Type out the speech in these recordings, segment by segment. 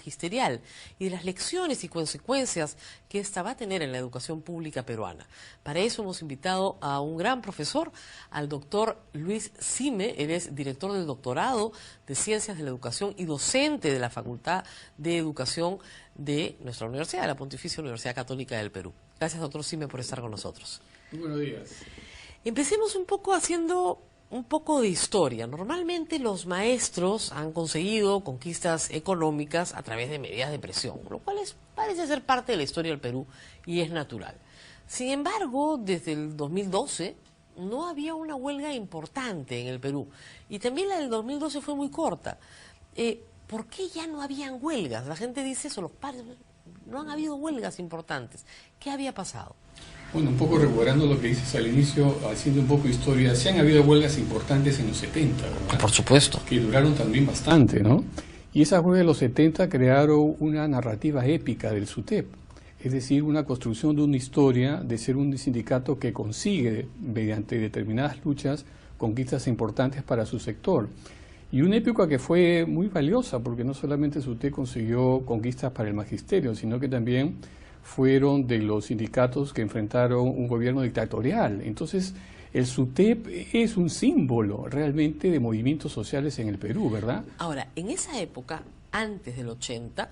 magisterial y de las lecciones y consecuencias que esta va a tener en la educación pública peruana. Para eso hemos invitado a un gran profesor, al doctor Luis Sime. Él es director del doctorado de Ciencias de la Educación y docente de la Facultad de Educación de nuestra universidad, de la Pontificia Universidad Católica del Perú. Gracias, doctor Sime, por estar con nosotros. Muy buenos días. Empecemos un poco haciendo un poco de historia. Normalmente los maestros han conseguido conquistas económicas a través de medidas de presión, lo cual parece ser parte de la historia del Perú y es natural. Sin embargo, desde el 2012 no había una huelga importante en el Perú y también la del 2012 fue muy corta. ¿Por qué ya no habían huelgas? La gente dice eso, los padres, no han habido huelgas importantes. ¿Qué había pasado? Bueno, un poco recuperando lo que dices al inicio, haciendo un poco de historia, sí han habido huelgas importantes en los 70, ¿verdad? Por supuesto. Que duraron también bastante, ¿no? Y esas huelgas de los 70 crearon una narrativa épica del SUTEP, es decir, una construcción de una historia de ser un sindicato que consigue, mediante determinadas luchas, conquistas importantes para su sector. Y una época que fue muy valiosa, porque no solamente el SUTEP consiguió conquistas para el magisterio, sino que también fueron de los sindicatos que enfrentaron un gobierno dictatorial. Entonces, el SUTEP es un símbolo realmente de movimientos sociales en el Perú, ¿verdad? Ahora, en esa época, antes del 80,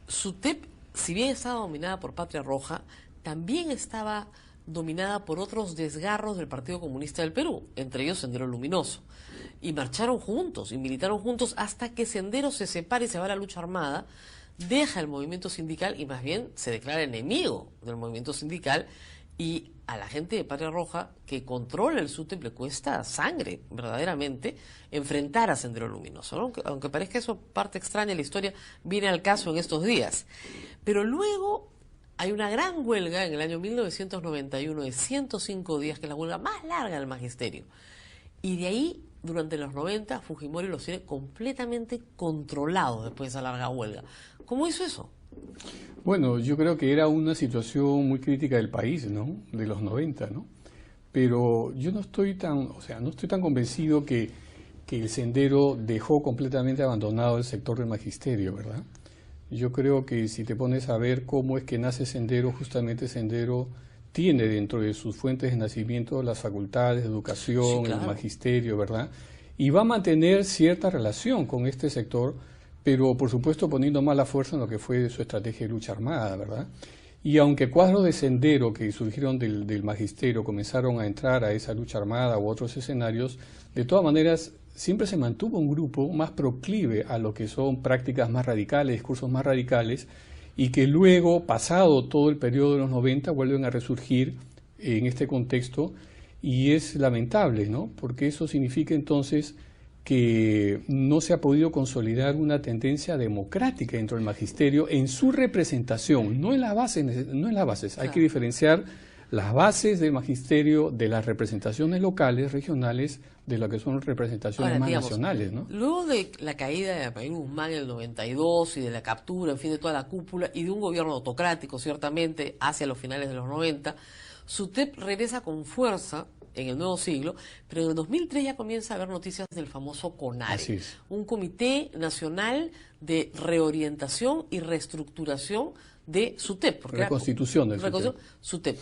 SUTEP, si bien estaba dominada por Patria Roja, también estaba dominada por otros desgarros del Partido Comunista del Perú, entre ellos Sendero Luminoso. Y marcharon juntos y militaron juntos hasta que Sendero se separa y se va a la lucha armada, deja el movimiento sindical y más bien se declara enemigo del movimiento sindical, y a la gente de Patria Roja que controla el SUTEP le cuesta sangre, verdaderamente, enfrentar a Sendero Luminoso, ¿no? Aunque parezca eso parte extraña de la historia, viene al caso en estos días. Pero luego hay una gran huelga en el año 1991 de 105 días, que es la huelga más larga del magisterio. Y de ahí, durante los 90, Fujimori los tiene completamente controlados después de esa larga huelga. ¿Cómo hizo eso? Bueno, yo creo que era una situación muy crítica del país, ¿no? De los 90, ¿no? Pero yo no estoy tan convencido que el Sendero dejó completamente abandonado el sector del magisterio, ¿verdad? Yo creo que si te pones a ver cómo es que nace Sendero, justamente Sendero tiene dentro de sus fuentes de nacimiento las facultades de educación, sí, claro, el magisterio, ¿verdad? Y va a mantener cierta relación con este sector, pero por supuesto poniendo más la fuerza en lo que fue su estrategia de lucha armada, ¿verdad? Y aunque cuadros de Sendero que surgieron del magisterio comenzaron a entrar a esa lucha armada u otros escenarios, de todas maneras siempre se mantuvo un grupo más proclive a lo que son prácticas más radicales, discursos más radicales, y que luego, pasado todo el periodo de los 90, vuelven a resurgir en este contexto, y es lamentable, ¿no? Porque eso significa entonces que no se ha podido consolidar una tendencia democrática dentro del magisterio en su representación, no en las bases, hay que diferenciar las bases del magisterio de las representaciones locales, regionales, de lo que son representaciones más nacionales, ¿no? Luego de la caída de Apaín Guzmán en el 92 y de la captura, en fin, de toda la cúpula y de un gobierno autocrático, ciertamente, hacia los finales de los 90, SUTEP regresa con fuerza en el nuevo siglo, pero en el 2003 ya comienza a haber noticias del famoso CONARE, un Comité Nacional de Reorientación y Reestructuración de SUTEP. Reconstitución del SUTEP,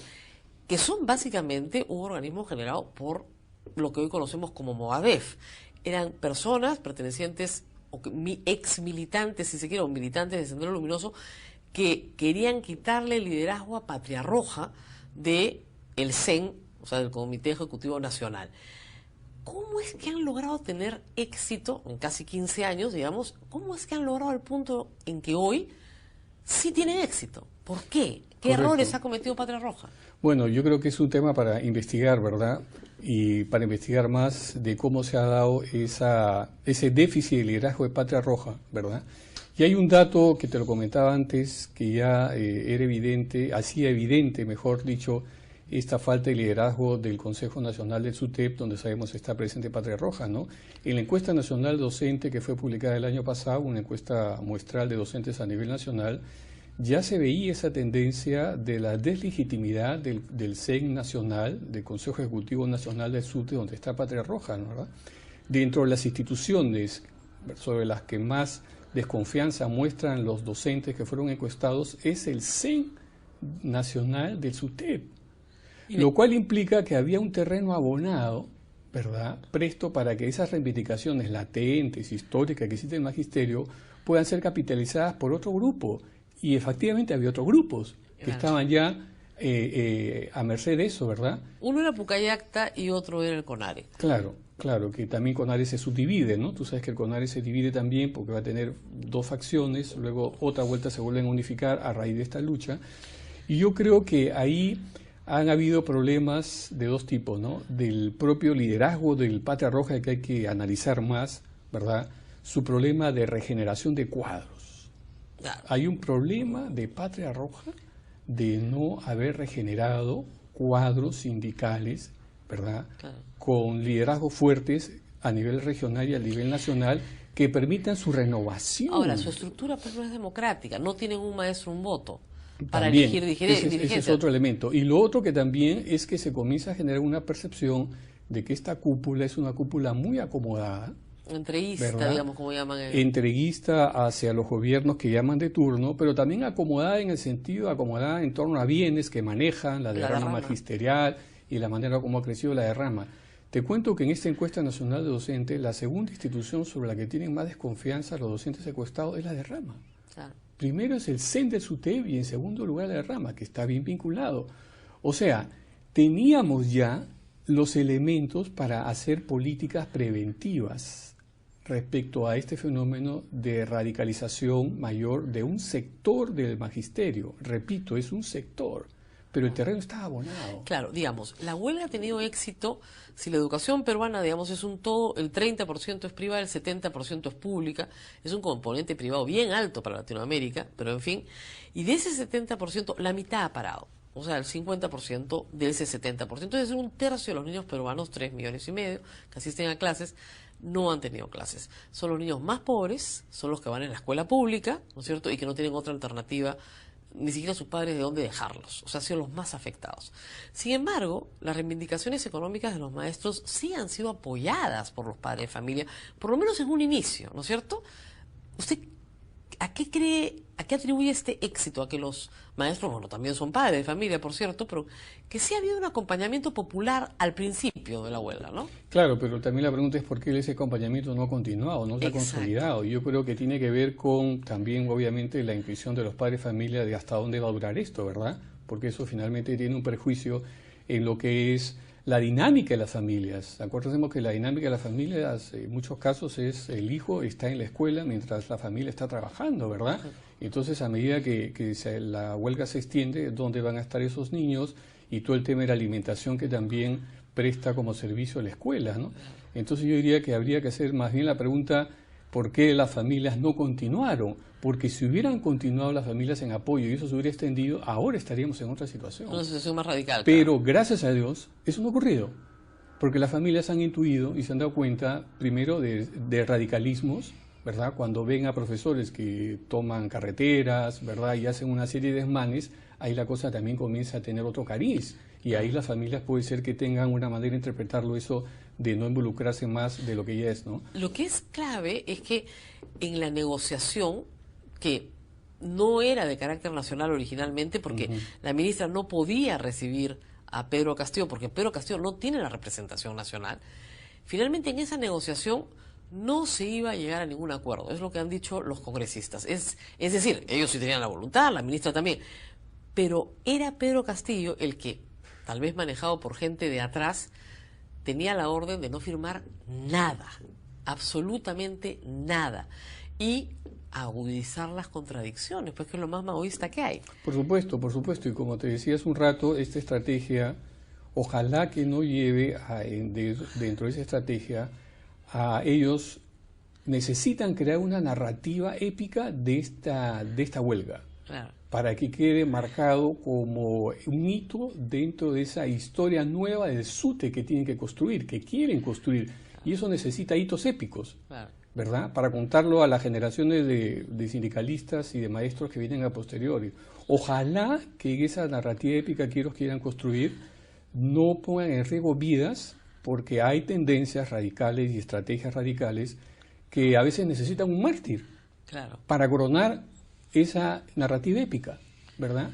que son básicamente un organismo generado por lo que hoy conocemos como Movadef. Eran personas pertenecientes, o ex militantes, si se quiere, o militantes de Sendero Luminoso, que querían quitarle el liderazgo a Patria Roja del CEN, o sea, del Comité Ejecutivo Nacional. ¿Cómo es que han logrado tener éxito en casi 15 años, digamos? ¿Cómo es que han logrado el punto en que hoy sí tienen éxito? ¿Por qué? ¿Qué errores ha cometido Patria Roja? Bueno, yo creo que es un tema para investigar, ¿verdad? Y para investigar más de cómo se ha dado ese déficit de liderazgo de Patria Roja, ¿verdad? Y hay un dato que te lo comentaba antes, que ya era evidente, hacía evidente, mejor dicho, esta falta de liderazgo del Consejo Nacional del SUTEP, donde sabemos está presente Patria Roja, ¿no? En la encuesta nacional docente que fue publicada el año pasado, una encuesta muestral de docentes a nivel nacional, ya se veía esa tendencia de la deslegitimidad del CEN nacional, del Consejo Ejecutivo Nacional del SUTEP, donde está Patria Roja, ¿no? ¿verdad? Dentro de las instituciones sobre las que más desconfianza muestran los docentes que fueron encuestados es el CEN nacional del SUTEP, lo cual implica que había un terreno abonado, ¿verdad?, presto para que esas reivindicaciones latentes, históricas que existen en el magisterio, puedan ser capitalizadas por otro grupo. Y efectivamente había otros grupos que estaban ya a merced de eso, ¿verdad? Uno era Pucallacta y otro era el CONARE. Claro, claro, que también CONARE se subdivide, ¿no? Tú sabes que el CONARE se divide también porque va a tener dos facciones, luego otra vuelta se vuelven a unificar a raíz de esta lucha. Y yo creo que ahí han habido problemas de dos tipos, ¿no? Del propio liderazgo del Patria Roja, que hay que analizar más, ¿verdad? Su problema de regeneración de cuadros. Hay un problema de Patria Roja de no haber regenerado cuadros sindicales, ¿verdad?, claro, con liderazgos fuertes a nivel regional y a nivel nacional que permitan su renovación. Ahora, su estructura pues no es democrática, no tienen un maestro, un voto para también, elegir dirigentes. Ese es otro elemento. Y lo otro que también es que se comienza a generar una percepción de que esta cúpula es una cúpula muy acomodada, entreguista, ¿verdad?, digamos, como llaman. Entreguista hacia los gobiernos que llaman de turno, pero también acomodada en el sentido, acomodada en torno a bienes que manejan, la derrama magisterial y la manera como ha crecido la derrama. Te cuento que en esta encuesta nacional de docentes, la segunda institución sobre la que tienen más desconfianza los docentes secuestrados es la derrama. Claro. Primero es el CEN del SUTEP y en segundo lugar la derrama, que está bien vinculado. O sea, teníamos ya los elementos para hacer políticas preventivas respecto a este fenómeno de radicalización mayor de un sector del magisterio. Repito, es un sector, pero el terreno está abonado. Claro, digamos, la huelga ha tenido éxito si la educación peruana, digamos, es un todo, el 30% es privada, el 70% es pública, es un componente privado bien alto para Latinoamérica, pero en fin, y de ese 70%, la mitad ha parado. O sea, el 50% de ese 70%, es decir, un tercio de los niños peruanos, 3,5 millones, que asisten a clases, no han tenido clases. Son los niños más pobres, son los que van en la escuela pública, ¿no es cierto?, y que no tienen otra alternativa, ni siquiera sus padres de dónde dejarlos. O sea, han sido los más afectados. Sin embargo, las reivindicaciones económicas de los maestros sí han sido apoyadas por los padres de familia, por lo menos en un inicio, ¿no es cierto? ¿Usted a qué cree, a qué atribuye este éxito? A que los maestros, bueno, también son padres de familia, por cierto, pero que sí ha habido un acompañamiento popular al principio de la huelga, ¿no? Claro, pero también la pregunta es por qué ese acompañamiento no ha continuado, no se ha consolidado. Yo creo que tiene que ver con también, obviamente, la intuición de los padres de familia de hasta dónde va a durar esto, ¿verdad? Porque eso finalmente tiene un perjuicio en lo que es la dinámica de las familias. Acordemos que la dinámica de las familias en muchos casos es el hijo está en la escuela mientras la familia está trabajando, ¿verdad? Entonces, a medida que la huelga se extiende, ¿dónde van a estar esos niños? Y todo el tema de la alimentación que también presta como servicio a la escuela, ¿no? Entonces yo diría que habría que hacer más bien la pregunta, ¿por qué las familias no continuaron? Porque si hubieran continuado las familias en apoyo y eso se hubiera extendido, ahora estaríamos en otra situación. Una situación más radical. Pero claro, gracias a Dios, eso no ha ocurrido. Porque las familias han intuido y se han dado cuenta, primero, de radicalismos, ¿verdad? Cuando ven a profesores que toman carreteras, ¿verdad?, y hacen una serie de desmanes, ahí la cosa también comienza a tener otro cariz. Y ahí las familias puede ser que tengan una manera de interpretarlo eso de no involucrarse más de lo que ya es, ¿no? Lo que es clave es que en la negociación, que no era de carácter nacional originalmente, porque la ministra no podía recibir a Pedro Castillo, porque Pedro Castillo no tiene la representación nacional, finalmente en esa negociación no se iba a llegar a ningún acuerdo. Es lo que han dicho los congresistas. Es decir, ellos sí tenían la voluntad, la ministra también, pero era Pedro Castillo el que, tal vez manejado por gente de atrás, tenía la orden de no firmar nada, absolutamente nada, y agudizar las contradicciones, pues que es lo más maoísta que hay. Por supuesto, y como te decía hace un rato, esta estrategia, ojalá que no lleve dentro de esa estrategia a ellos necesitan crear una narrativa épica de esta huelga. Claro. Para que quede marcado como un hito dentro de esa historia nueva del SUTE que tienen que construir, que quieren construir. Y eso necesita hitos épicos, claro, ¿verdad? Para contarlo a las generaciones de sindicalistas y de maestros que vienen a posteriori. Ojalá que esa narrativa épica que ellos quieran construir no pongan en riesgo vidas, porque hay tendencias radicales y estrategias radicales que a veces necesitan un mártir. Claro. para coronar esa narrativa épica, ¿verdad?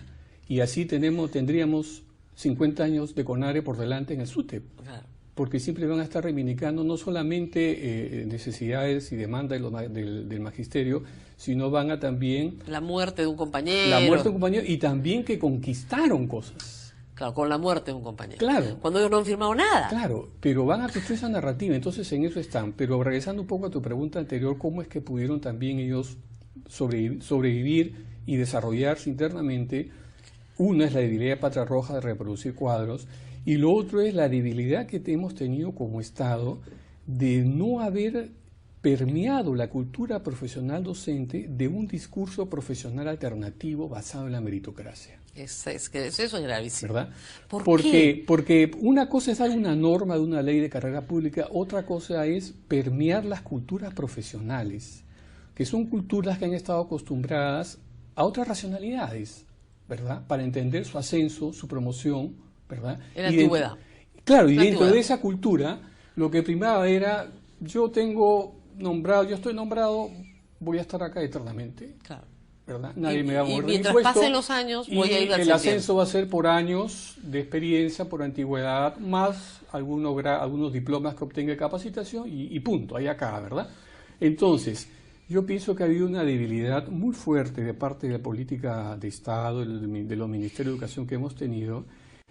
Y así tendríamos 50 años de CONARE por delante en el SUTEP. Claro. Porque siempre van a estar reivindicando no solamente necesidades y demandas del magisterio, sino van a también... La muerte de un compañero. La muerte de un compañero y también que conquistaron cosas. Claro, con la muerte de un compañero. Claro. Cuando ellos no han firmado nada. Claro, pero van a construir esa narrativa, entonces en eso están. Pero regresando un poco a tu pregunta anterior, ¿cómo es que pudieron también ellos sobrevivir y desarrollarse internamente? Una es la debilidad de Patria Roja de reproducir cuadros, y lo otro es la debilidad que hemos tenido como Estado de no haber permeado la cultura profesional docente de un discurso profesional alternativo basado en la meritocracia. Eso es gravísimo. ¿Verdad? ¿Por qué? Porque una cosa es dar una norma de una ley de carrera pública, otra cosa es permear las culturas profesionales, que son culturas que han estado acostumbradas a otras racionalidades, ¿verdad? Para entender su ascenso, su promoción, ¿verdad? En la antigüedad. Claro, y dentro de esa cultura, lo que primaba era, yo estoy nombrado, voy a estar acá eternamente. Claro. ¿Verdad? Nadie me va a mover y mientras pasen los años, voy a ir al el ascenso va a ser por años de experiencia, por antigüedad, más algunos diplomas que obtenga de capacitación y punto, ahí acá, ¿verdad? Entonces, yo pienso que ha habido una debilidad muy fuerte de parte de la política de Estado, de los ministerios de educación que hemos tenido,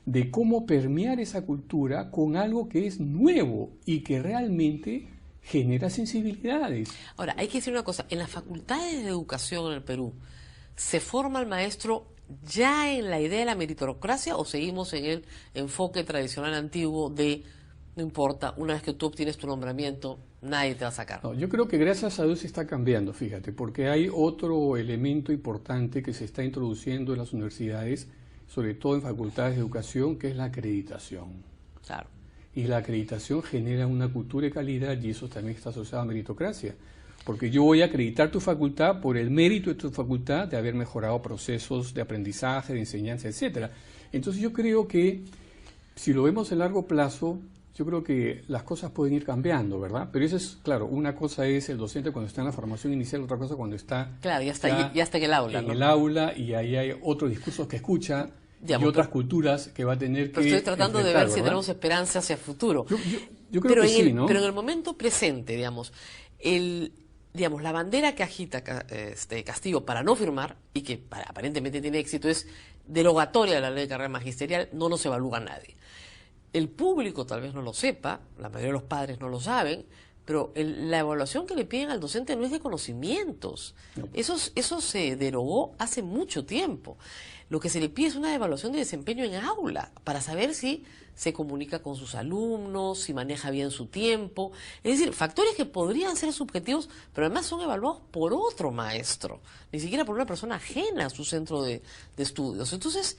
de cómo permear esa cultura con algo que es nuevo y que realmente genera sensibilidades. Ahora, hay que decir una cosa, en las facultades de educación en el Perú, ¿se forma el maestro ya en la idea de la meritocracia o seguimos en el enfoque tradicional antiguo de, no importa, una vez que tú obtienes tu nombramiento, nadie te va a sacar? No, yo creo que gracias a Dios se está cambiando, fíjate, porque hay otro elemento importante que se está introduciendo en las universidades, sobre todo en facultades de educación, que es la acreditación. Claro. Y la acreditación genera una cultura de calidad y eso también está asociado a meritocracia. Porque yo voy a acreditar tu facultad por el mérito de tu facultad de haber mejorado procesos de aprendizaje, de enseñanza, etcétera. Entonces yo creo que si lo vemos a largo plazo, yo creo que las cosas pueden ir cambiando, ¿verdad? Pero eso es, claro, una cosa es el docente cuando está en la formación inicial, otra cosa cuando está... Claro, ya está en el aula, en ¿no? el aula y ahí hay otros discursos que escucha, Digamos, y otras culturas que va a tener que... Pero estoy tratando de ver enfrentar, si ¿verdad? tenemos esperanza hacia el futuro. Yo creo que sí, ¿no? Pero en el momento presente, digamos, la bandera que agita Castillo para no firmar, y que aparentemente tiene éxito, es derogatoria de la ley de carrera magisterial, no nos evalúa nadie. El público tal vez no lo sepa, la mayoría de los padres no lo saben, pero la evaluación que le piden al docente no es de conocimientos. No. Eso se derogó hace mucho tiempo. Lo que se le pide es una evaluación de desempeño en aula, para saber si se comunica con sus alumnos, si maneja bien su tiempo. Es decir, factores que podrían ser subjetivos, pero además son evaluados por otro maestro, ni siquiera por una persona ajena a su centro de estudios. Entonces,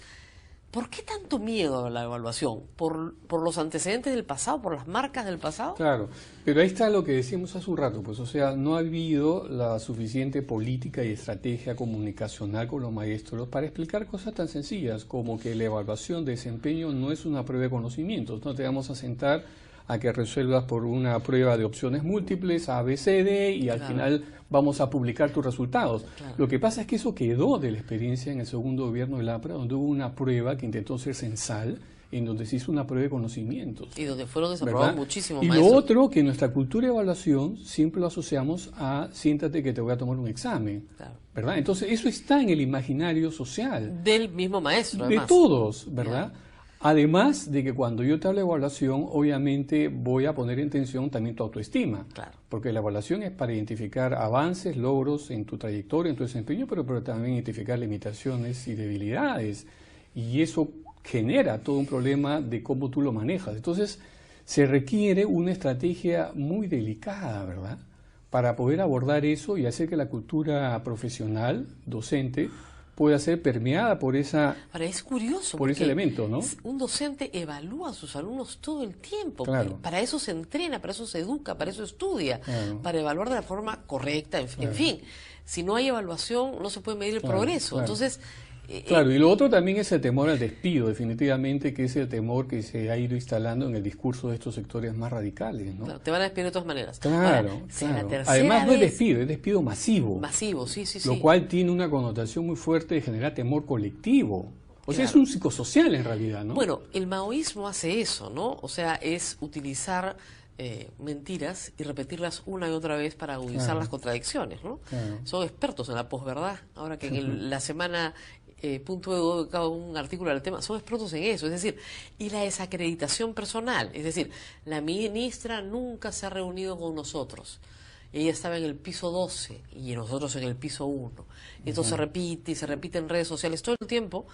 ¿por qué tanto miedo a la evaluación? ¿Por los antecedentes del pasado, por las marcas del pasado? Claro, pero ahí está lo que decíamos hace un rato, pues, o sea, no ha habido la suficiente política y estrategia comunicacional con los maestros para explicar cosas tan sencillas como que la evaluación de desempeño no es una prueba de conocimientos, no te vamos a sentar a que resuelvas por una prueba de opciones múltiples, A, B, C, D, y al final vamos a publicar tus resultados. Claro. Lo que pasa es que eso quedó de la experiencia en el segundo gobierno del APRA, donde hubo una prueba que intentó ser censal, en donde se hizo una prueba de conocimientos. Y donde fueron desaprobados ¿verdad? muchísimos Y maestros. lo otro, que en nuestra cultura de evaluación siempre lo asociamos a siéntate que te voy a tomar un examen. Claro. ¿Verdad? Entonces eso está en el imaginario social. Del mismo maestro, De además. todos, ¿verdad? Además de que cuando yo te hablo de evaluación, obviamente voy a poner en tensión también tu autoestima. Claro. Porque la evaluación es para identificar avances, logros en tu trayectoria, en tu desempeño, pero también identificar limitaciones y debilidades. Y eso genera todo un problema de cómo tú lo manejas. Entonces, se requiere una estrategia muy delicada, ¿verdad? Para poder abordar eso y hacer que la cultura profesional, docente, pueda ser permeada por Ahora, es curioso por ese porque elemento, ¿no? un docente evalúa a sus alumnos todo el tiempo. Claro. Para eso se entrena, para eso se educa, para eso estudia, Claro. para evaluar de la forma correcta. En Claro. fin, si no hay evaluación, no se puede medir el Claro, progreso. claro. Entonces, Claro, y lo otro también es el temor al despido, definitivamente, que es el temor que se ha ido instalando en el discurso de estos sectores más radicales, ¿no? Claro, te van a despedir de todas maneras. Claro, Ahora, si la claro. tercera Además no es vez- despido masivo. Masivo, sí, sí, Lo sí. cual tiene una connotación muy fuerte de generar temor colectivo. O sea, es Claro. un psicosocial en realidad, ¿no? Bueno, el maoísmo hace eso, ¿no? O sea, es utilizar mentiras y repetirlas una y otra vez para agudizar Claro. las contradicciones, ¿no? Claro. Son expertos en la posverdad. Ahora que en la semana Punto he dedicado un artículo al tema, son expertos en eso, es decir, y la desacreditación personal, es decir, la ministra nunca se ha reunido con nosotros. Ella estaba en el piso 12 y nosotros en el piso 1. Esto se repite y se repite en redes sociales todo el tiempo,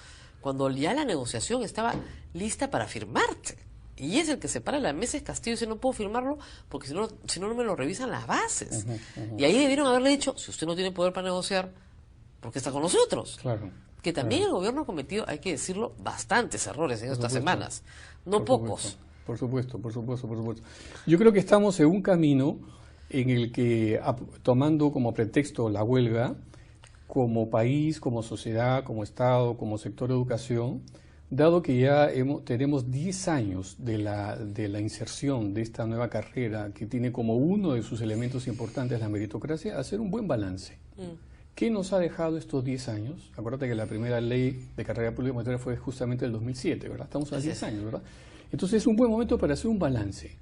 cuando ya la negociación estaba lista para firmarse. Y es el que se para en la mesa es Castillo y dice, no puedo firmarlo porque si no, no me lo revisan las bases. Y ahí debieron haberle dicho, si usted no tiene poder para negociar, ¿por qué está con nosotros? Claro. Que también Claro. el gobierno ha cometido, hay que decirlo, bastantes errores en estas supuesto. semanas. No Por pocos. supuesto, por supuesto, por supuesto, por supuesto. Yo creo que estamos en un camino en el que, tomando como pretexto la huelga, como país, como sociedad, como Estado, como sector de educación, dado que ya tenemos 10 años de la inserción de esta nueva carrera, que tiene como uno de sus elementos importantes la meritocracia, hacer un buen balance. ¿Qué nos ha dejado estos 10 años? Acuérdate que la primera ley de carrera pública monetaria fue justamente el 2007, ¿verdad? Estamos a 10 años, ¿verdad? Entonces es un buen momento para hacer un balance.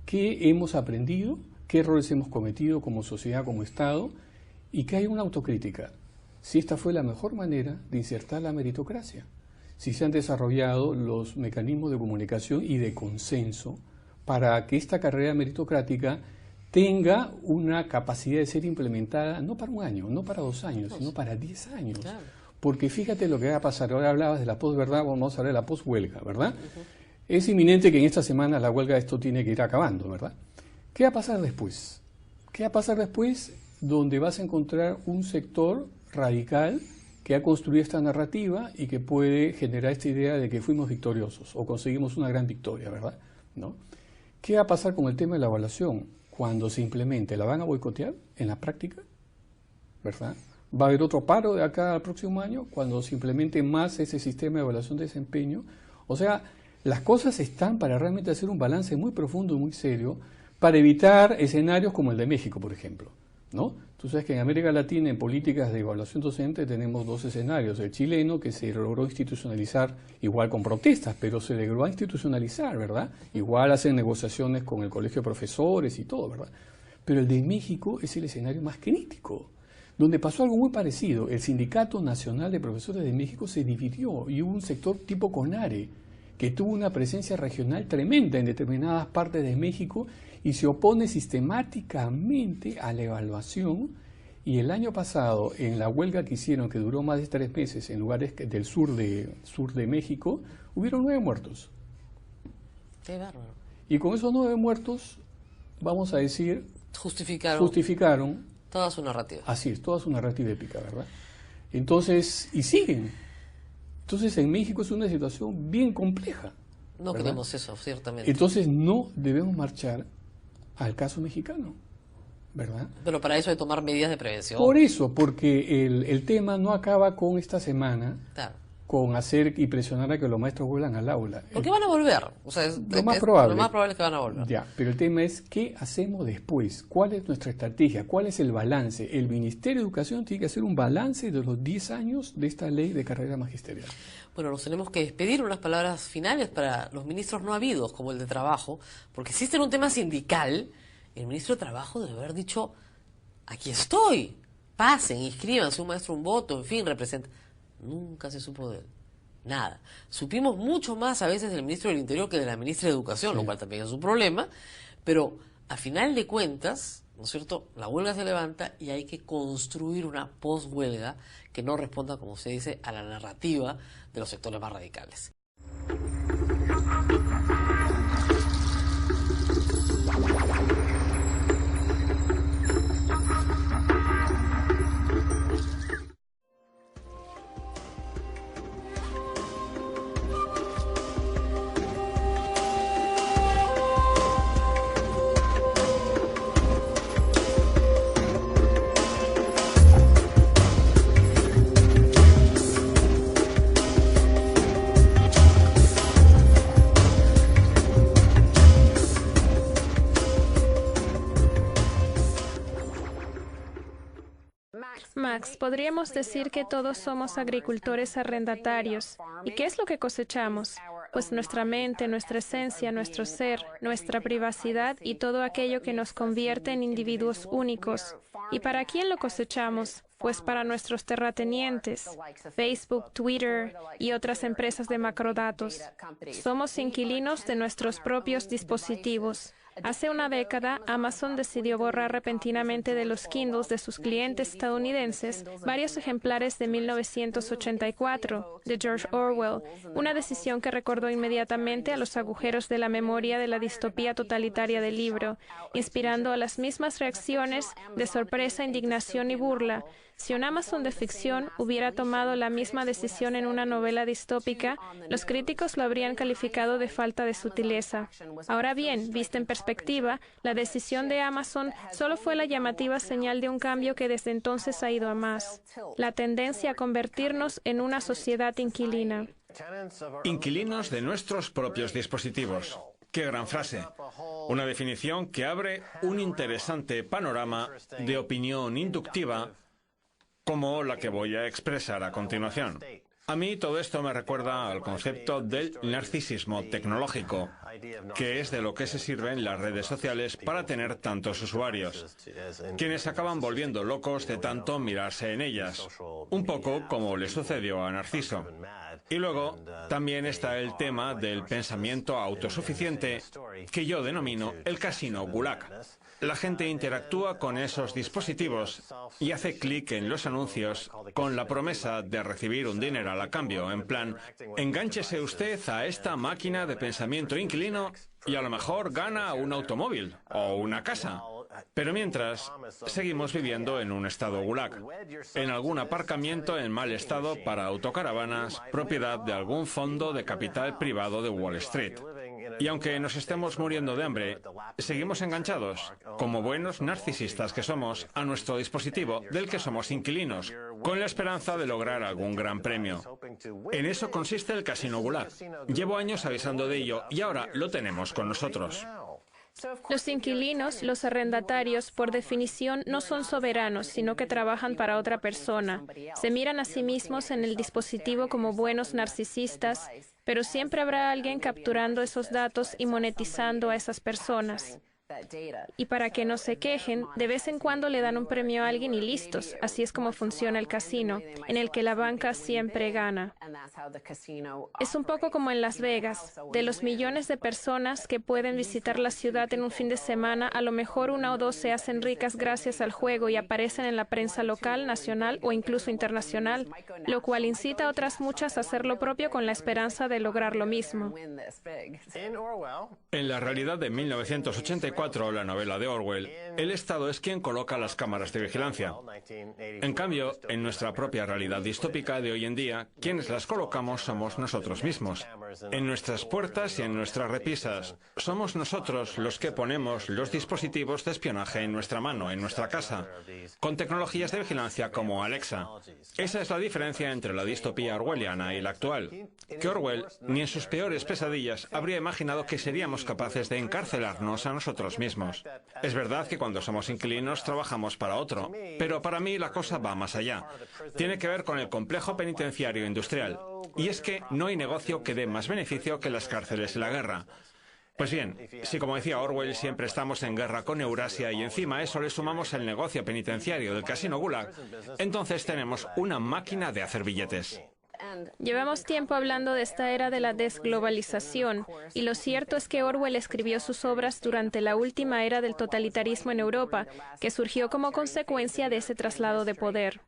¿Qué hemos aprendido? ¿Qué errores hemos cometido como sociedad, como Estado? Y que haya una autocrítica. Si esta fue la mejor manera de insertar la meritocracia. Si se han desarrollado los mecanismos de comunicación y de consenso para que esta carrera meritocrática tenga una capacidad de ser implementada no para un año, no para 2 años, sino para 10 años. Claro. Porque fíjate lo que va a pasar. Ahora hablabas de la posverdad, vamos a hablar de la poshuelga, ¿verdad? Es inminente que en esta semana la huelga esto tiene que ir acabando, ¿verdad? ¿Qué va a pasar después? ¿Qué va a pasar después? Donde vas a encontrar un sector radical que ha construido esta narrativa y que puede generar esta idea de que fuimos victoriosos o conseguimos una gran victoria, ¿verdad? ¿No? ¿Qué va a pasar con el tema de la evaluación? Cuando se implemente, ¿la van a boicotear en la práctica? ¿Verdad? ¿Va a haber otro paro de acá al próximo año cuando se implemente más ese sistema de evaluación de desempeño? O sea, las cosas están para realmente hacer un balance muy profundo y muy serio para evitar escenarios como el de México, por ejemplo, ¿no? Tú sabes que en América Latina, en políticas de evaluación docente, tenemos 2 escenarios. El chileno, que se logró institucionalizar igual con protestas, pero se logró institucionalizar, ¿verdad? Igual hacen negociaciones con el colegio de profesores y todo, ¿verdad? Pero el de México es el escenario más crítico, donde pasó algo muy parecido. El Sindicato Nacional de Profesores de México se dividió y hubo un sector tipo CONARE, que tuvo una presencia regional tremenda en determinadas partes de México y se opone sistemáticamente a la evaluación. Y el año pasado, en la huelga que hicieron, que duró más de 3 meses en lugares del sur de México, hubieron 9 muertos. Qué bárbaro. Y con esos 9 muertos, vamos a decir, Justificaron toda su narrativa. Así es, toda su narrativa épica, ¿verdad? Entonces, y siguen. Entonces, en México es una situación bien compleja. No ¿verdad? queremos eso, ciertamente. Entonces, no debemos marchar al caso mexicano, ¿verdad? Pero para eso hay que tomar medidas de prevención. Por eso, porque el tema no acaba con esta semana, Claro. con hacer y presionar a que los maestros vuelvan al aula. Porque van a volver. O sea, Lo más probable. Lo más probable es que van a volver. Ya, pero el tema es qué hacemos después, cuál es nuestra estrategia, cuál es el balance. El Ministerio de Educación tiene que hacer un balance de los 10 años de esta ley de carrera magisterial. Bueno, nos tenemos que despedir. Unas palabras finales para los ministros no habidos, como el de Trabajo, porque existe en un tema sindical. El ministro de Trabajo debe haber dicho, aquí estoy, pasen, inscríbanse, un maestro, un voto, en fin, representa. Nunca se supo de él. Nada. Supimos mucho más a veces del ministro del Interior que de la ministra de Educación, lo cual también es un problema, pero a final de cuentas, ¿no es cierto?, la huelga se levanta y hay que construir una poshuelga que no responda, como se dice, a la narrativa de los sectores más radicales. podríamos decir que todos somos agricultores arrendatarios. ¿Y qué es lo que cosechamos? Pues nuestra mente, nuestra esencia, nuestro ser, nuestra privacidad y todo aquello que nos convierte en individuos únicos. ¿Y para quién lo cosechamos? Pues para nuestros terratenientes, Facebook, Twitter y otras empresas de macrodatos. Somos inquilinos de nuestros propios dispositivos. Hace una década, Amazon decidió borrar repentinamente de los Kindles de sus clientes estadounidenses varios ejemplares de 1984, de George Orwell, una decisión que recordó inmediatamente a los agujeros de la memoria de la distopía totalitaria del libro, inspirando a las mismas reacciones de sorpresa, indignación y burla. Si un Amazon de ficción hubiera tomado la misma decisión en una novela distópica, los críticos lo habrían calificado de falta de sutileza. Ahora bien, vista en perspectiva, la decisión de Amazon solo fue la llamativa señal de un cambio que desde entonces ha ido a más, la tendencia a convertirnos en una sociedad inquilina. Inquilinos de nuestros propios dispositivos. ¡Qué gran frase! Una definición que abre un interesante panorama de opinión inductiva como la que voy a expresar a continuación. A mí todo esto me recuerda al concepto del narcisismo tecnológico, que es de lo que se sirven las redes sociales para tener tantos usuarios, quienes acaban volviendo locos de tanto mirarse en ellas, un poco como le sucedió a Narciso. Y luego también está el tema del pensamiento autosuficiente, que yo denomino el casino Gulag. La gente interactúa con esos dispositivos y hace clic en los anuncios con la promesa de recibir un dineral a cambio, en plan, engánchese usted a esta máquina de pensamiento inquilino y a lo mejor gana un automóvil o una casa. Pero mientras, seguimos viviendo en un estado gulag, en algún aparcamiento en mal estado para autocaravanas, propiedad de algún fondo de capital privado de Wall Street. Y aunque nos estemos muriendo de hambre, seguimos enganchados, como buenos narcisistas que somos, a nuestro dispositivo del que somos inquilinos, con la esperanza de lograr algún gran premio. En eso consiste el casino Gulag. Llevo años avisando de ello y ahora lo tenemos con nosotros. Los inquilinos, los arrendatarios, por definición, no son soberanos, sino que trabajan para otra persona. Se miran a sí mismos en el dispositivo como buenos narcisistas, pero siempre habrá alguien capturando esos datos y monetizando a esas personas. Y para que no se quejen, de vez en cuando le dan un premio a alguien y listos. Así es como funciona el casino, en el que la banca siempre gana. Es un poco como en Las Vegas. De los millones de personas que pueden visitar la ciudad en un fin de semana, a lo mejor una o dos se hacen ricas gracias al juego y aparecen en la prensa local, nacional o incluso internacional, lo cual incita a otras muchas a hacer lo propio con la esperanza de lograr lo mismo. En la realidad de 1984, la novela de Orwell, el Estado es quien coloca las cámaras de vigilancia. En cambio, en nuestra propia realidad distópica de hoy en día, quienes las colocamos somos nosotros mismos. En nuestras puertas y en nuestras repisas, somos nosotros los que ponemos los dispositivos de espionaje en nuestra mano, en nuestra casa, con tecnologías de vigilancia como Alexa. Esa es la diferencia entre la distopía orwelliana y la actual, que Orwell, ni en sus peores pesadillas, habría imaginado que seríamos capaces de encarcelarnos a nosotros mismos. Es verdad que cuando somos inquilinos trabajamos para otro, pero para mí la cosa va más allá. Tiene que ver con el complejo penitenciario industrial. Y es que no hay negocio que dé más beneficio que las cárceles y la guerra. Pues bien, si como decía Orwell siempre estamos en guerra con Eurasia y encima a eso le sumamos el negocio penitenciario del casino Gulag, entonces tenemos una máquina de hacer billetes. Llevamos tiempo hablando de esta era de la desglobalización, y lo cierto es que Orwell escribió sus obras durante la última era del totalitarismo en Europa, que surgió como consecuencia de ese traslado de poder.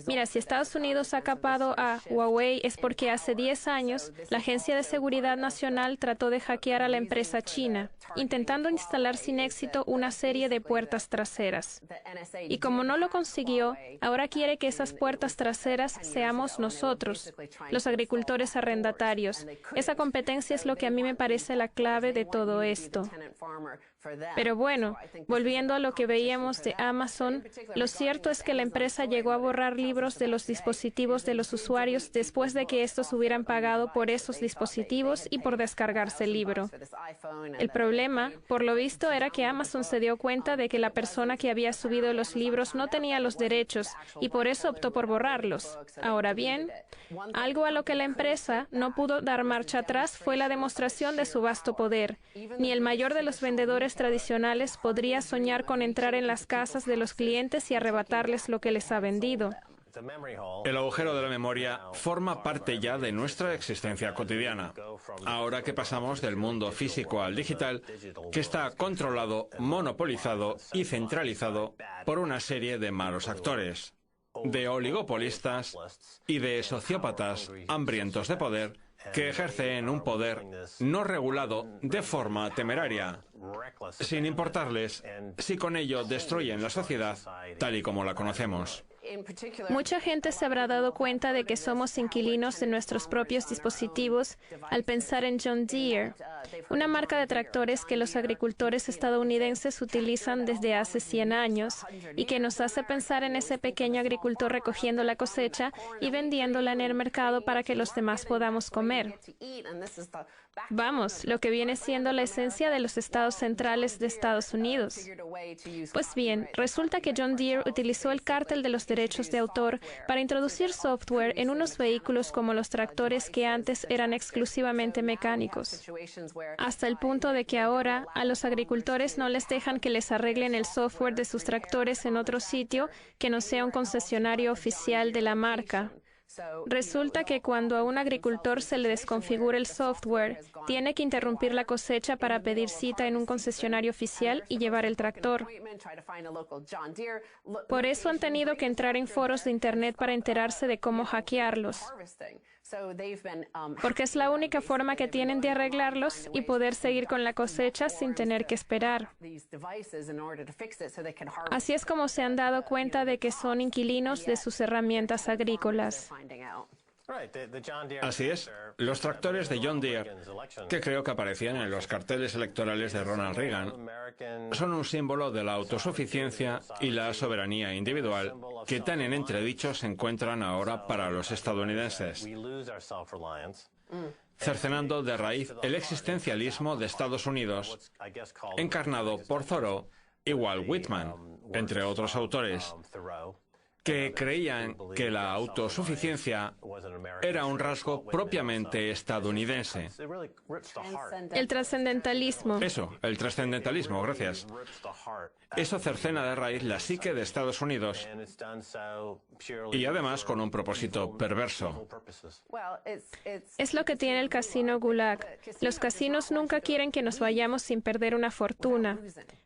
Mira, si Estados Unidos ha capado a Huawei es porque hace 10 años la Agencia de Seguridad Nacional trató de hackear a la empresa china, intentando instalar sin éxito una serie de puertas traseras. Y como no lo consiguió, ahora quiere que esas puertas traseras seamos nosotros, los agricultores arrendatarios. Esa competencia es lo que a mí me parece la clave de todo esto. Pero bueno, volviendo a lo que veíamos de Amazon, lo cierto es que la empresa llegó a borrar libros de los dispositivos de los usuarios después de que estos hubieran pagado por esos dispositivos y por descargarse el libro. El problema, por lo visto, era que Amazon se dio cuenta de que la persona que había subido los libros no tenía los derechos y por eso optó por borrarlos. Ahora bien, algo a lo que la empresa no pudo dar marcha atrás fue la demostración de su vasto poder. Ni el mayor de los vendedores tradicionales podría soñar con entrar en las casas de los clientes y arrebatarles lo que les ha vendido. El agujero de la memoria forma parte ya de nuestra existencia cotidiana. Ahora que pasamos del mundo físico al digital, que está controlado, monopolizado y centralizado por una serie de malos actores, de oligopolistas y de sociópatas hambrientos de poder que ejercen un poder no regulado de forma temeraria, sin importarles si con ello destruyen la sociedad tal y como la conocemos. Mucha gente se habrá dado cuenta de que somos inquilinos de nuestros propios dispositivos al pensar en John Deere, una marca de tractores que los agricultores estadounidenses utilizan desde hace 100 años y que nos hace pensar en ese pequeño agricultor recogiendo la cosecha y vendiéndola en el mercado para que los demás podamos comer. Vamos, lo que viene siendo la esencia de los estados centrales de Estados Unidos. Pues bien, resulta que John Deere utilizó el cártel de los derechos de autor para introducir software en unos vehículos como los tractores que antes eran exclusivamente mecánicos, hasta el punto de que ahora a los agricultores no les dejan que les arreglen el software de sus tractores en otro sitio que no sea un concesionario oficial de la marca. Resulta que cuando a un agricultor se le desconfigura el software, tiene que interrumpir la cosecha para pedir cita en un concesionario oficial y llevar el tractor. Por eso han tenido que entrar en foros de Internet para enterarse de cómo hackearlos, porque es la única forma que tienen de arreglarlos y poder seguir con la cosecha sin tener que esperar. Así es como se han dado cuenta de que son inquilinos de sus herramientas agrícolas. Así es, los tractores de John Deere, que creo que aparecían en los carteles electorales de Ronald Reagan, son un símbolo de la autosuficiencia y la soberanía individual que tan en entredicho se encuentran ahora para los estadounidenses, cercenando de raíz el existencialismo de Estados Unidos, encarnado por Thoreau y Walt Whitman, entre otros autores, que creían que la autosuficiencia era un rasgo propiamente estadounidense. El trascendentalismo. Eso, el trascendentalismo, gracias. Eso cercena de raíz la psique de Estados Unidos y además con un propósito perverso. Es lo que tiene el casino Gulag. Los casinos nunca quieren que nos vayamos sin perder una fortuna.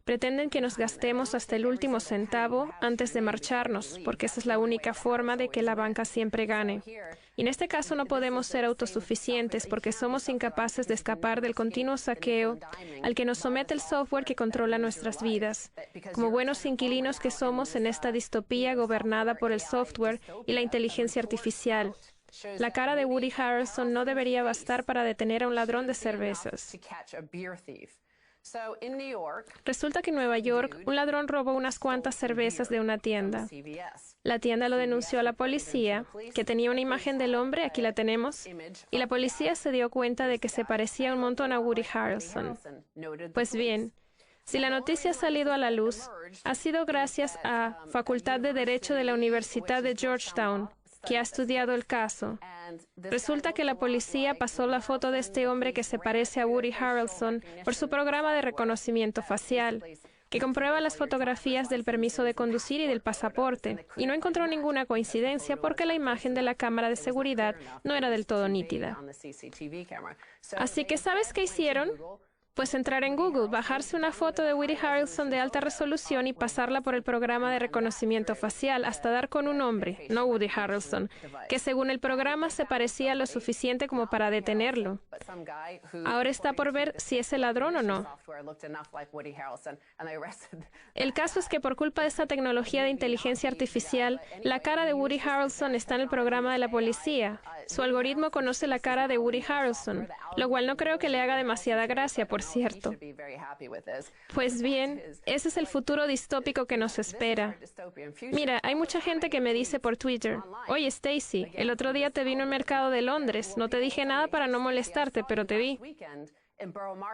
Pretenden que nos gastemos hasta el último centavo antes de marcharnos, porque esa es la única forma de que la banca siempre gane. Y en este caso no podemos ser autosuficientes porque somos incapaces de escapar del continuo saqueo al que nos somete el software que controla nuestras vidas, como buenos inquilinos que somos en esta distopía gobernada por el software y la inteligencia artificial. La cara de Woody Harrelson no debería bastar para detener a un ladrón de cervezas. Resulta que en Nueva York, un ladrón robó unas cuantas cervezas de una tienda. La tienda lo denunció a la policía, que tenía una imagen del hombre, aquí la tenemos, y la policía se dio cuenta de que se parecía un montón a Woody Harrelson. Pues bien, si la noticia ha salido a la luz, ha sido gracias a Facultad de Derecho de la Universidad de Georgetown, que ha estudiado el caso. Resulta que la policía pasó la foto de este hombre que se parece a Woody Harrelson por su programa de reconocimiento facial, que comprueba las fotografías del permiso de conducir y del pasaporte, y no encontró ninguna coincidencia porque la imagen de la cámara de seguridad no era del todo nítida. Así que, ¿sabes qué hicieron? Pues entrar en Google, bajarse una foto de Woody Harrelson de alta resolución y pasarla por el programa de reconocimiento facial hasta dar con un hombre, no Woody Harrelson, que según el programa se parecía lo suficiente como para detenerlo. Ahora está por ver si es el ladrón o no. El caso es que por culpa de esta tecnología de inteligencia artificial, la cara de Woody Harrelson está en el programa de la policía. Su algoritmo conoce la cara de Woody Harrelson, lo cual no creo que le haga demasiada gracia, por cierto. Pues bien, ese es el futuro distópico que nos espera. Mira, hay mucha gente que me dice por Twitter, oye Stacy, el otro día te vi en un mercado de Londres, no te dije nada para no molestarte, pero te vi.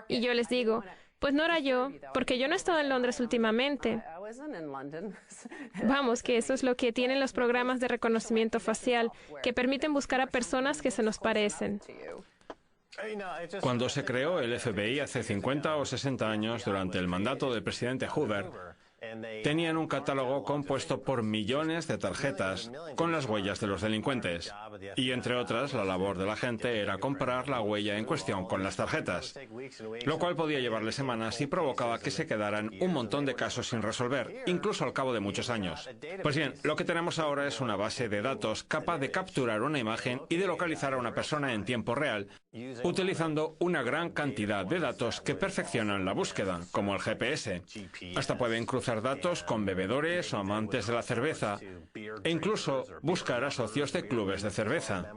Y yo les digo, pues no era yo, porque yo no he estado en Londres últimamente. Vamos, que eso es lo que tienen los programas de reconocimiento facial, que permiten buscar a personas que se nos parecen. Cuando se creó el FBI hace 50 o 60 años, durante el mandato del presidente Hoover, tenían un catálogo compuesto por millones de tarjetas con las huellas de los delincuentes. Y entre otras, la labor de la gente era comparar la huella en cuestión con las tarjetas, lo cual podía llevarle semanas y provocaba que se quedaran un montón de casos sin resolver, incluso al cabo de muchos años. Pues bien, lo que tenemos ahora es una base de datos capaz de capturar una imagen y de localizar a una persona en tiempo real, utilizando una gran cantidad de datos que perfeccionan la búsqueda, como el GPS. Hasta pueden cruzar datos con bebedores o amantes de la cerveza, e incluso buscar a socios de clubes de cerveza.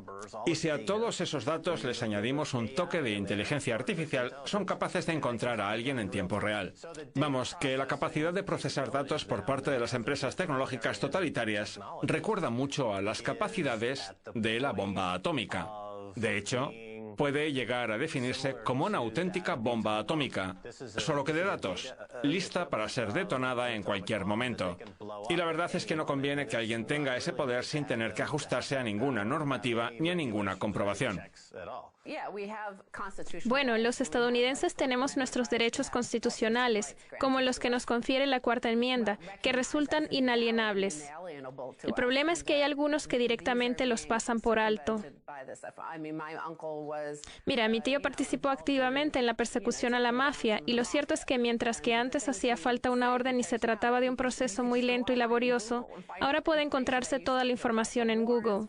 Y si a todos esos datos les añadimos un toque de inteligencia artificial, son capaces de encontrar a alguien en tiempo real. Vamos, que la capacidad de procesar datos por parte de las empresas tecnológicas totalitarias recuerda mucho a las capacidades de la bomba atómica. De hecho, puede llegar a definirse como una auténtica bomba atómica, solo que de datos, lista para ser detonada en cualquier momento. Y la verdad es que no conviene que alguien tenga ese poder sin tener que ajustarse a ninguna normativa ni a ninguna comprobación. Bueno, los estadounidenses tenemos nuestros derechos constitucionales, como los que nos confiere la Cuarta Enmienda, que resultan inalienables. El problema es que hay algunos que directamente los pasan por alto. Mira, mi tío participó activamente en la persecución a la mafia, y lo cierto es que mientras que antes hacía falta una orden y se trataba de un proceso muy lento y laborioso, ahora puede encontrarse toda la información en Google.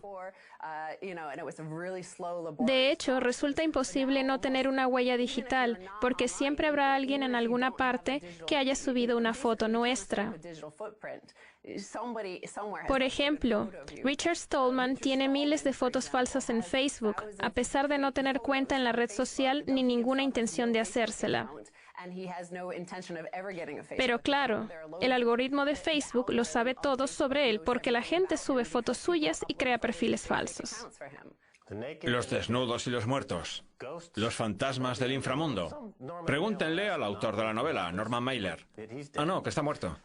De hecho, resulta imposible no tener una huella digital, porque siempre habrá alguien en alguna parte que haya subido una foto nuestra. Por ejemplo, Richard Stallman tiene miles de fotos falsas en Facebook, a pesar de no tener cuenta en la red social ni ninguna intención de hacérsela. Pero claro, el algoritmo de Facebook lo sabe todo sobre él porque la gente sube fotos suyas y crea perfiles falsos. Los desnudos y los muertos. Los fantasmas del inframundo. Pregúntenle al autor de la novela, Norman Mailer. Ah, no, que está muerto.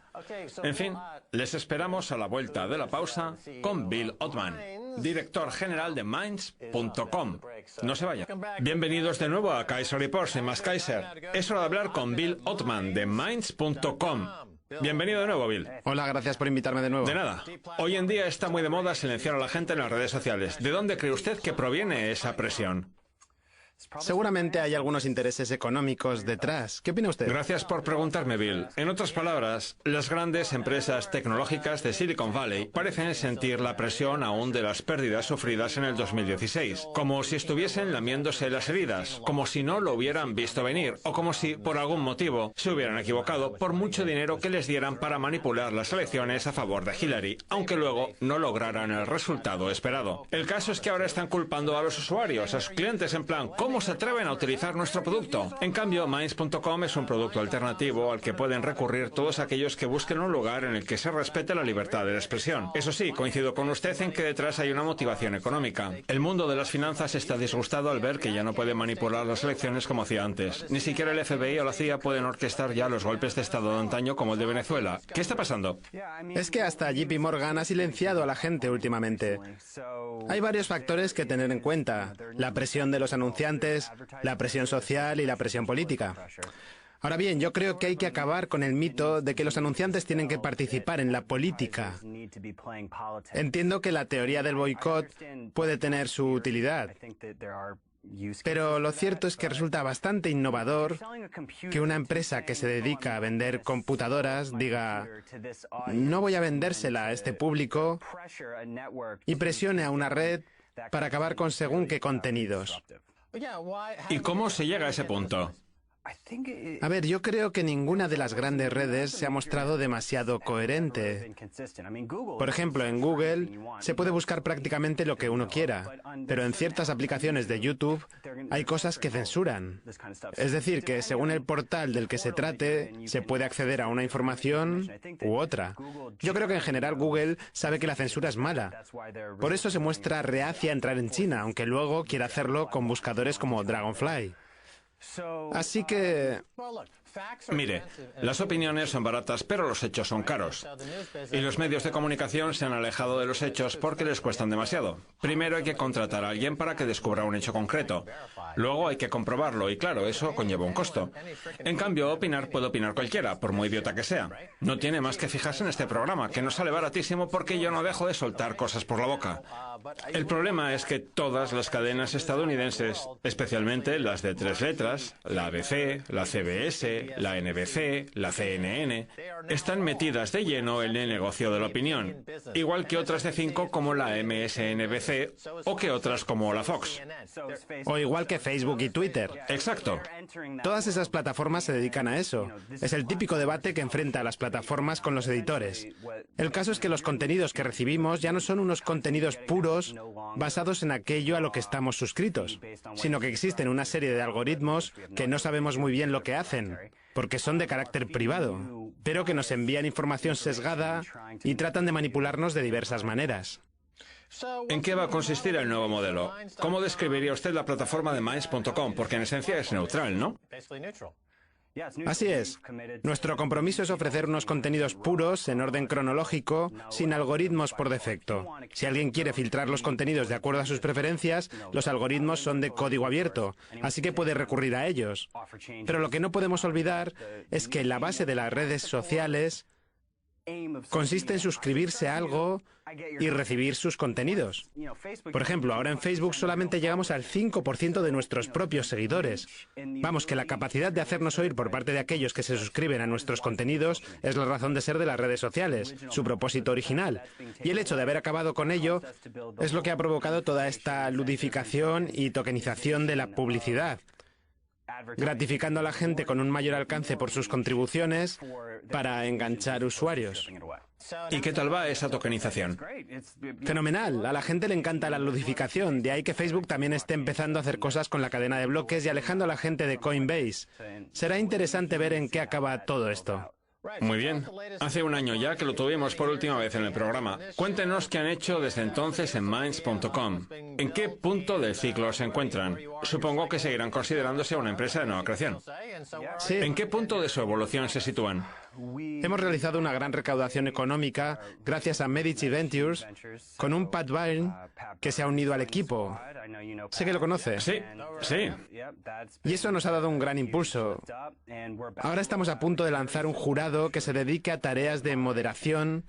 En fin, les esperamos a la vuelta de la pausa con Bill Ottman, director general de Minds.com. No se vaya. Bienvenidos de nuevo a Kaiser Reports en Más Kaiser. Es hora de hablar con Bill Ottman de Minds.com. Bienvenido de nuevo, Bill. Hola, gracias por invitarme de nuevo. De nada. Hoy en día está muy de moda silenciar a la gente en las redes sociales. ¿De dónde cree usted que proviene esa presión? Seguramente hay algunos intereses económicos detrás. ¿Qué opina usted? Gracias por preguntarme, Bill. En otras palabras, las grandes empresas tecnológicas de Silicon Valley parecen sentir la presión aún de las pérdidas sufridas en el 2016, como si estuviesen lamiéndose las heridas, como si no lo hubieran visto venir, o como si, por algún motivo, se hubieran equivocado por mucho dinero que les dieran para manipular las elecciones a favor de Hillary, aunque luego no lograran el resultado esperado. El caso es que ahora están culpando a los usuarios, a sus clientes, en plan, ¿cómo se atreven a utilizar nuestro producto? En cambio, Minds.com es un producto alternativo al que pueden recurrir todos aquellos que busquen un lugar en el que se respete la libertad de expresión. Eso sí, coincido con usted en que detrás hay una motivación económica. El mundo de las finanzas está disgustado al ver que ya no puede manipular las elecciones como hacía antes. Ni siquiera el FBI o la CIA pueden orquestar ya los golpes de Estado de antaño como el de Venezuela. ¿Qué está pasando? Es que hasta JP Morgan ha silenciado a la gente últimamente. Hay varios factores que tener en cuenta. La presión de los anunciantes, la presión social y la presión política. Ahora bien, yo creo que hay que acabar con el mito de que los anunciantes tienen que participar en la política. Entiendo que la teoría del boicot puede tener su utilidad, pero lo cierto es que resulta bastante innovador que una empresa que se dedica a vender computadoras diga, no voy a vendérsela a este público, y presione a una red para acabar con según qué contenidos. ¿Y cómo se llega a ese punto? A ver, yo creo que ninguna de las grandes redes se ha mostrado demasiado coherente. Por ejemplo, en Google se puede buscar prácticamente lo que uno quiera, pero en ciertas aplicaciones de YouTube hay cosas que censuran. Es decir, que según el portal del que se trate, se puede acceder a una información u otra. Yo creo que en general Google sabe que la censura es mala. Por eso se muestra reacia a entrar en China, aunque luego quiera hacerlo con buscadores como Dragonfly. Así que... Mire, las opiniones son baratas, pero los hechos son caros. Y los medios de comunicación se han alejado de los hechos porque les cuestan demasiado. Primero hay que contratar a alguien para que descubra un hecho concreto. Luego hay que comprobarlo y claro, eso conlleva un costo. En cambio, opinar puede opinar cualquiera, por muy idiota que sea. No tiene más que fijarse en este programa, que nos sale baratísimo porque yo no dejo de soltar cosas por la boca. El problema es que todas las cadenas estadounidenses, especialmente las de 3 letras, la ABC, la CBS, la NBC, la CNN, están metidas de lleno en el negocio de la opinión, igual que otras de 5 como la MSNBC o que otras como la Fox. O igual que Facebook y Twitter. Exacto. Todas esas plataformas se dedican a eso. Es el típico debate que enfrenta a las plataformas con los editores. El caso es que los contenidos que recibimos ya no son unos contenidos puros basados en aquello a lo que estamos suscritos, sino que existen una serie de algoritmos que no sabemos muy bien lo que hacen, porque son de carácter privado, pero que nos envían información sesgada y tratan de manipularnos de diversas maneras. ¿En qué va a consistir el nuevo modelo? ¿Cómo describiría usted la plataforma de Minds.com? Porque en esencia es neutral, ¿no? Así es. Nuestro compromiso es ofrecer unos contenidos puros, en orden cronológico, sin algoritmos por defecto. Si alguien quiere filtrar los contenidos de acuerdo a sus preferencias, los algoritmos son de código abierto, así que puede recurrir a ellos. Pero lo que no podemos olvidar es que la base de las redes sociales consiste en suscribirse a algo y recibir sus contenidos. Por ejemplo, ahora en Facebook solamente llegamos al 5% de nuestros propios seguidores. Vamos, que la capacidad de hacernos oír por parte de aquellos que se suscriben a nuestros contenidos es la razón de ser de las redes sociales, su propósito original. Y el hecho de haber acabado con ello es lo que ha provocado toda esta ludificación y tokenización de la publicidad, gratificando a la gente con un mayor alcance por sus contribuciones para enganchar usuarios. ¿Y qué tal va esa tokenización? Fenomenal. A la gente le encanta la ludificación. De ahí que Facebook también esté empezando a hacer cosas con la cadena de bloques y alejando a la gente de Coinbase. Será interesante ver en qué acaba todo esto. Muy bien. Hace un año ya que lo tuvimos por última vez en el programa. Cuéntenos qué han hecho desde entonces en Minds.com. ¿En qué punto del ciclo se encuentran? Supongo que seguirán considerándose una empresa de nueva creación. Sí. ¿En qué punto de su evolución se sitúan? Hemos realizado una gran recaudación económica gracias a Medici Ventures con un Pat Byrne que se ha unido al equipo. Sé que lo conoce. Sí, sí. Y eso nos ha dado un gran impulso. Ahora estamos a punto de lanzar un jurado que se dedique a tareas de moderación,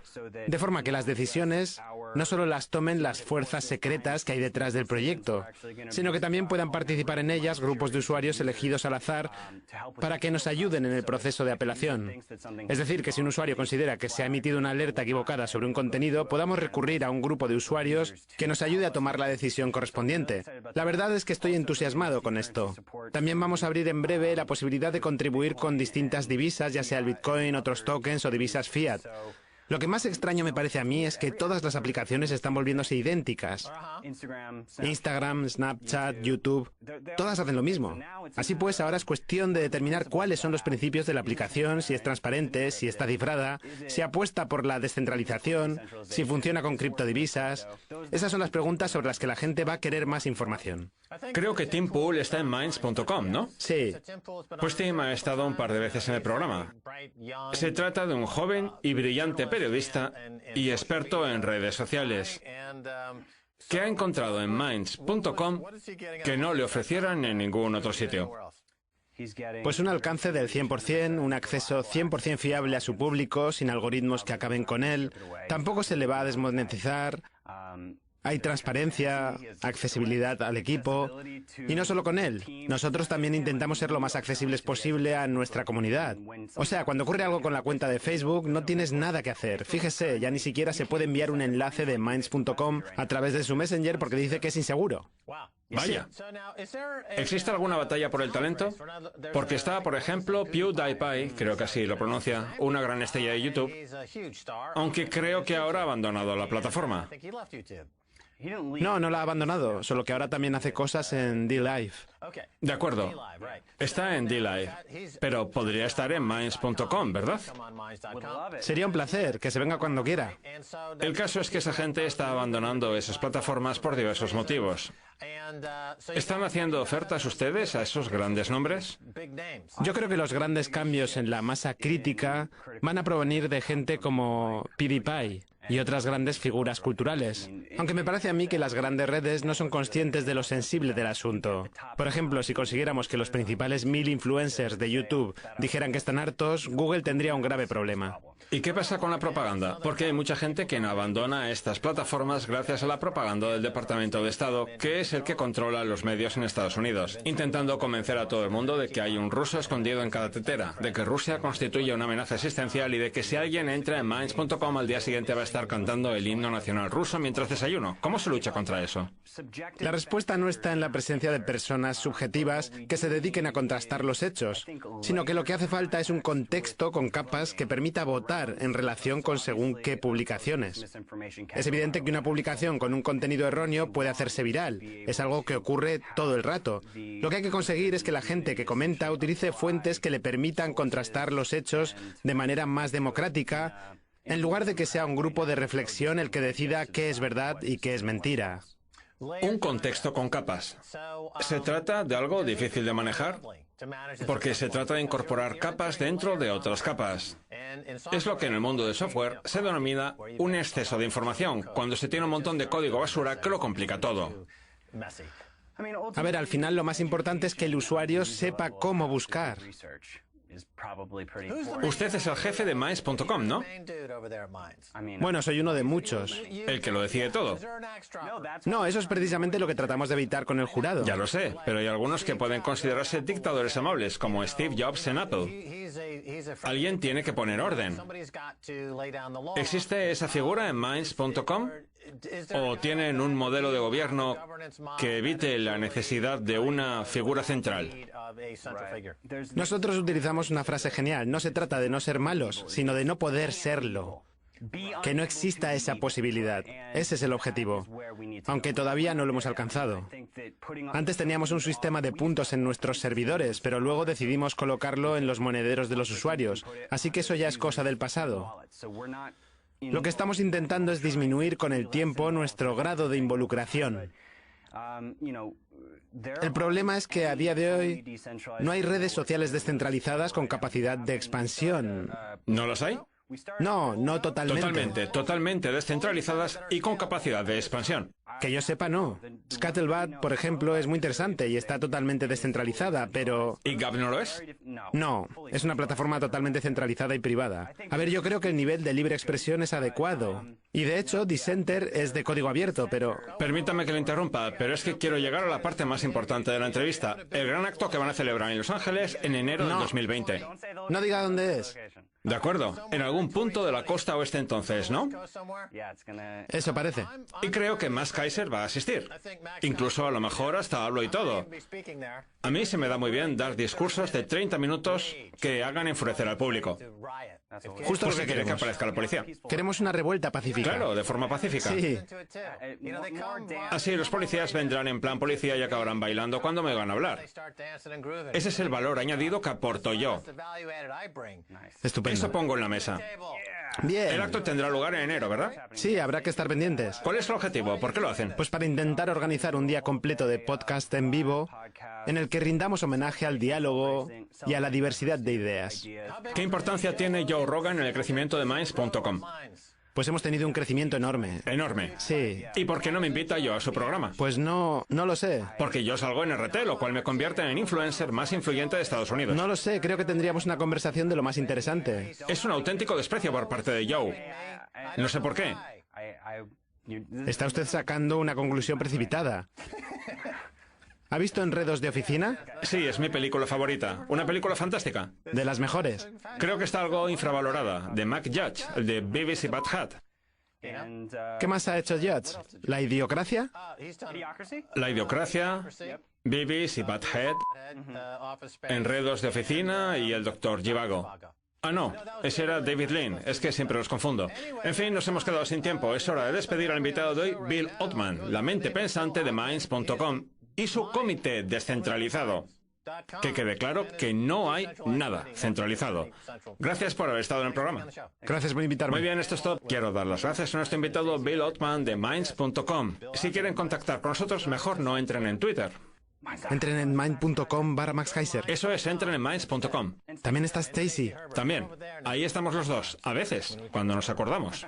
de forma que las decisiones no solo las tomen las fuerzas secretas que hay detrás del proyecto, sino que también puedan participar en ellas grupos de usuarios elegidos al azar para que nos ayuden en el proceso de apelación. Es decir, que si un usuario considera que se ha emitido una alerta equivocada sobre un contenido, podamos recurrir a un grupo de usuarios que nos ayude a tomar la decisión correspondiente. La verdad es que estoy entusiasmado con esto. También vamos a abrir en breve la posibilidad de contribuir con distintas divisas, ya sea el Bitcoin, otros tokens o divisas fiat. Lo que más extraño me parece a mí es que todas las aplicaciones están volviéndose idénticas. Instagram, Snapchat, YouTube, todas hacen lo mismo. Así pues, ahora es cuestión de determinar cuáles son los principios de la aplicación, si es transparente, si está cifrada, si apuesta por la descentralización, si funciona con criptodivisas. Esas son las preguntas sobre las que la gente va a querer más información. Creo que Tim Pool está en Minds.com, ¿no? Sí. Pues Tim ha estado un par de veces en el programa. Se trata de un joven y brillante periodista y experto en redes sociales que ha encontrado en Minds.com que no le ofrecieran en ningún otro sitio. Pues un alcance del 100%, un acceso 100% fiable a su público, sin algoritmos que acaben con él. Tampoco se le va a desmonetizar. Hay transparencia, accesibilidad al equipo, y no solo con él. Nosotros también intentamos ser lo más accesibles posible a nuestra comunidad. O sea, cuando ocurre algo con la cuenta de Facebook, no tienes nada que hacer. Fíjese, ya ni siquiera se puede enviar un enlace de Minds.com a través de su Messenger porque dice que es inseguro. Vaya. ¿Existe alguna batalla por el talento? Porque está, por ejemplo, PewDiePie, creo que así lo pronuncia, una gran estrella de YouTube, aunque creo que ahora ha abandonado la plataforma. No, no la ha abandonado, solo que ahora también hace cosas en DLive. De acuerdo. Está en DLive, pero podría estar en Minds.com, ¿verdad? Sería un placer, que se venga cuando quiera. El caso es que esa gente está abandonando esas plataformas por diversos motivos. ¿Están haciendo ofertas ustedes a esos grandes nombres? Yo creo que los grandes cambios en la masa crítica van a provenir de gente como PewDiePie y otras grandes figuras culturales. Aunque me parece a mí que las grandes redes no son conscientes de lo sensible del asunto. Por ejemplo, si consiguiéramos que los principales 1000 influencers de YouTube dijeran que están hartos, Google tendría un grave problema. ¿Y qué pasa con la propaganda? Porque hay mucha gente que no abandona estas plataformas gracias a la propaganda del Departamento de Estado, que es el que controla los medios en Estados Unidos, intentando convencer a todo el mundo de que hay un ruso escondido en cada tetera, de que Rusia constituye una amenaza existencial y de que si alguien entra en Minds.com al día siguiente va a estar cantando el himno nacional ruso mientras desayuno. ¿Cómo se lucha contra eso? La respuesta no está en la presencia de personas subjetivas que se dediquen a contrastar los hechos, sino que lo que hace falta es un contexto con capas que permita votar en relación con según qué publicaciones. Es evidente que una publicación con un contenido erróneo puede hacerse viral. Es algo que ocurre todo el rato. Lo que hay que conseguir es que la gente que comenta utilice fuentes que le permitan contrastar los hechos de manera más democrática, en lugar de que sea un grupo de reflexión el que decida qué es verdad y qué es mentira. Un contexto con capas. ¿Se trata de algo difícil de manejar? Porque se trata de incorporar capas dentro de otras capas. Es lo que en el mundo del software se denomina un exceso de información, cuando se tiene un montón de código basura que lo complica todo. A ver, al final lo más importante es que el usuario sepa cómo buscar. Usted es el jefe de Minds.com, ¿no? Bueno, soy uno de muchos. El que lo decide todo. No, eso es precisamente lo que tratamos de evitar con el jurado. Ya lo sé, pero hay algunos que pueden considerarse dictadores amables, como Steve Jobs en Apple. Alguien tiene que poner orden. ¿Existe esa figura en Minds.com? ¿O tienen un modelo de gobierno que evite la necesidad de una figura central? Nosotros utilizamos una frase genial. No se trata de no ser malos, sino de no poder serlo. Que no exista esa posibilidad. Ese es el objetivo. Aunque todavía no lo hemos alcanzado. Antes teníamos un sistema de puntos en nuestros servidores, pero luego decidimos colocarlo en los monederos de los usuarios. Así que eso ya es cosa del pasado. Lo que estamos intentando es disminuir con el tiempo nuestro grado de involucración. El problema es que a día de hoy no hay redes sociales descentralizadas con capacidad de expansión. ¿No las hay? No, no totalmente. Totalmente descentralizadas y con capacidad de expansión. Que yo sepa, no. Scuttlebutt, por ejemplo, es muy interesante y está totalmente descentralizada, pero... ¿Y Gab no lo es? No, es una plataforma totalmente centralizada y privada. A ver, yo creo que el nivel de libre expresión es adecuado. Y de hecho, Dissenter es de código abierto, pero... Permítame que le interrumpa, pero es que quiero llegar a la parte más importante de la entrevista. El gran acto que van a celebrar en Los Ángeles en enero de 2020. No diga dónde es. De acuerdo, en algún punto de la costa oeste entonces, ¿no? Eso parece. Y creo que Max Kaiser va a asistir. Incluso a lo mejor hasta hablo y todo. A mí se me da muy bien dar discursos de 30 minutos que hagan enfurecer al público. Justo porque quiere que aparezca la policía. Queremos una revuelta pacífica. Claro, de forma pacífica. Sí. Así los policías vendrán en plan policía y acabarán bailando cuando me van a hablar. Ese es el valor añadido que aporto yo. Estupendo. Eso pongo en la mesa. Bien. El acto tendrá lugar en enero, ¿verdad? Sí, habrá que estar pendientes. ¿Cuál es el objetivo? ¿Por qué lo hacen? Pues para intentar organizar un día completo de podcast en vivo en el que rindamos homenaje al diálogo y a la diversidad de ideas. ¿Qué importancia tiene Joe Rogan en el crecimiento de Minds.com? Pues hemos tenido un crecimiento enorme. Enorme. Sí. ¿Y por qué no me invita yo a su programa? Pues no lo sé. Porque yo salgo en RT, lo cual me convierte en el influencer más influyente de Estados Unidos. No lo sé, creo que tendríamos una conversación de lo más interesante. Es un auténtico desprecio por parte de Joe. No sé por qué. Está usted sacando una conclusión precipitada. ¿Ha visto Enredos de Oficina? Sí, es mi película favorita. Una película fantástica. De las mejores. Creo que está algo infravalorada. De Mac Judge, el de Beavis y Butt-Head. ¿Qué más ha hecho Judge? ¿La idiocracia? La idiocracia, Beavis y Butthead, Enredos de oficina y el Dr. Zhivago. Ah, no, ese era David Lean, es que siempre los confundo. En fin, nos hemos quedado sin tiempo. Es hora de despedir al invitado de hoy, Bill Ottman, la mente pensante de Minds.com y su comité descentralizado. Que quede claro que no hay nada centralizado. Gracias por haber estado en el programa. Gracias por invitarme. Muy bien, esto es todo. Quiero dar las gracias a nuestro invitado Bill Ottman de Minds.com. Si quieren contactar con nosotros, mejor no entren en Twitter. Entren en mind.com/Max Kaiser. Eso es, entren en Minds.com. También está Stacy. También. Ahí estamos los dos. A veces, cuando nos acordamos.